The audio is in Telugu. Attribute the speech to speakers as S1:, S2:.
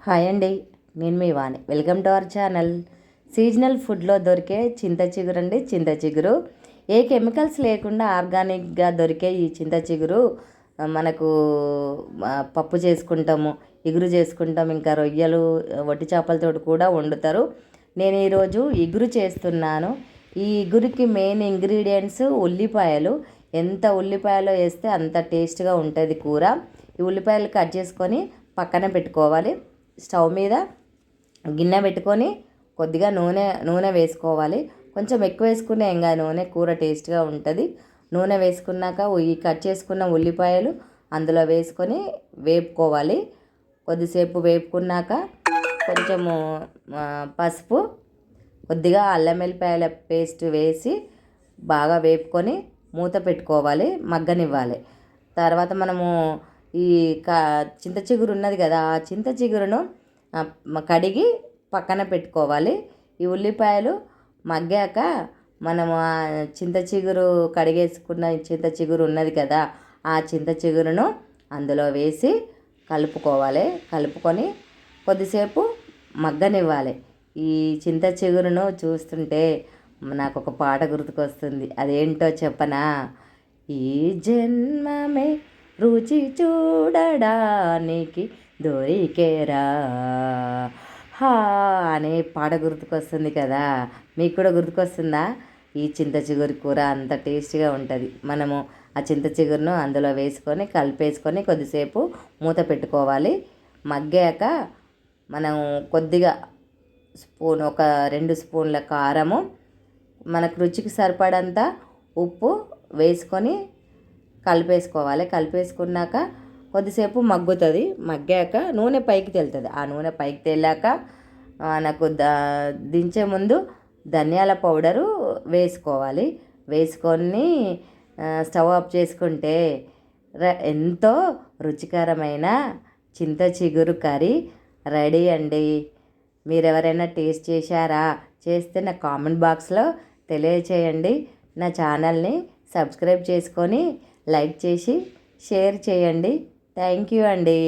S1: హాయ్ అండి, నేను మీ Vani. Welcome to our channel. Seasonal ఫుడ్లో దొరికే చింత చిగురు అండి. చింత చిగురు ఏ కెమికల్స్ లేకుండా ఆర్గానిక్గా దొరికే ఈ చింత చిగురు మనకు పప్పు చేసుకుంటాము, ఇగురు చేసుకుంటాం, ఇంకా రొయ్యలు, వట్టి చేపలతో కూడా వండుతారు. నేను ఈరోజు ఇగురు చేస్తున్నాను. ఈ ఇగురికి మెయిన్ ఇంగ్రీడియంట్స్ ఉల్లిపాయలు. ఎంత ఉల్లిపాయలు వేస్తే అంత టేస్ట్గా ఉంటుంది కూర. ఈ ఉల్లిపాయలు కట్ చేసుకొని పక్కన పెట్టుకోవాలి. స్టవ్ మీద గిన్నె పెట్టుకొని కొద్దిగా నూనె వేసుకోవాలి. కొంచెం ఎక్కువ వేసుకునే ఇంకా నూనె కూర టేస్ట్గా ఉంటుంది. నూనె వేసుకున్నాక ఈ కట్ చేసుకున్న ఉల్లిపాయలు అందులో వేసుకొని వేపుకోవాలి. కొద్దిసేపు వేపుకున్నాక కొంచెము పసుపు, కొద్దిగా అల్లం వెల్లిపాయల పేస్ట్ వేసి బాగా వేపుకొని మూత పెట్టుకోవాలి, మగ్గనివ్వాలి. తర్వాత మనము ఈ చింత చిగురు ఉన్నది కదా, ఆ చింత చిగురును కడిగి పక్కన పెట్టుకోవాలి. ఈ ఉల్లిపాయలు మగ్గాక మనము ఆ చింత చిగురు కడిగేసుకున్న చింత చిగురు ఉన్నది కదా, ఆ చింత చిగురును అందులో వేసి కలుపుకోవాలి. కలుపుకొని కొద్దిసేపు మగ్గనివ్వాలి. ఈ చింత చిగురును చూస్తుంటే నాకు ఒక పాట గుర్తుకొస్తుంది. అదేంటో చెప్పనా? ఈ జన్మమే రుచి చూడడానికి దొరికేరా హా అనే పాట గుర్తుకొస్తుంది కదా. మీకు కూడా గుర్తుకొస్తుందా? ఈ చింత చిగురు కూర అంత టేస్టీగా ఉంటుంది. మనము ఆ చింత చిగురును అందులో వేసుకొని కలిపేసుకొని కొద్దిసేపు మూత పెట్టుకోవాలి. మగ్గాక మనం కొద్దిగా ఒక 2 స్పూన్ల కారము, మనకు రుచికి సరిపడంత ఉప్పు వేసుకొని కలిపేసుకోవాలి. కలిపేసుకున్నాక కొద్దిసేపు మగ్గుతుంది. మగ్గాక నూనె పైకి తేలుతుంది. ఆ నూనె పైకి తేలాక నాకు దించే ముందు ధనియాల పౌడరు వేసుకోవాలి. వేసుకొని స్టవ్ ఆఫ్ చేసుకుంటే ఎంతో రుచికరమైన చింత చిగురు కర్రీ రెడీ అండి. మీరు ఎవరైనా టేస్ట్ చేశారా? చేస్తే నా కామెంట్ బాక్స్లో తెలియచేయండి. నా ఛానల్ని సబ్స్క్రైబ్ చేసుకొని లైక్ చేసి షేర్ చేయండి. థ్యాంక్ యూ అండి.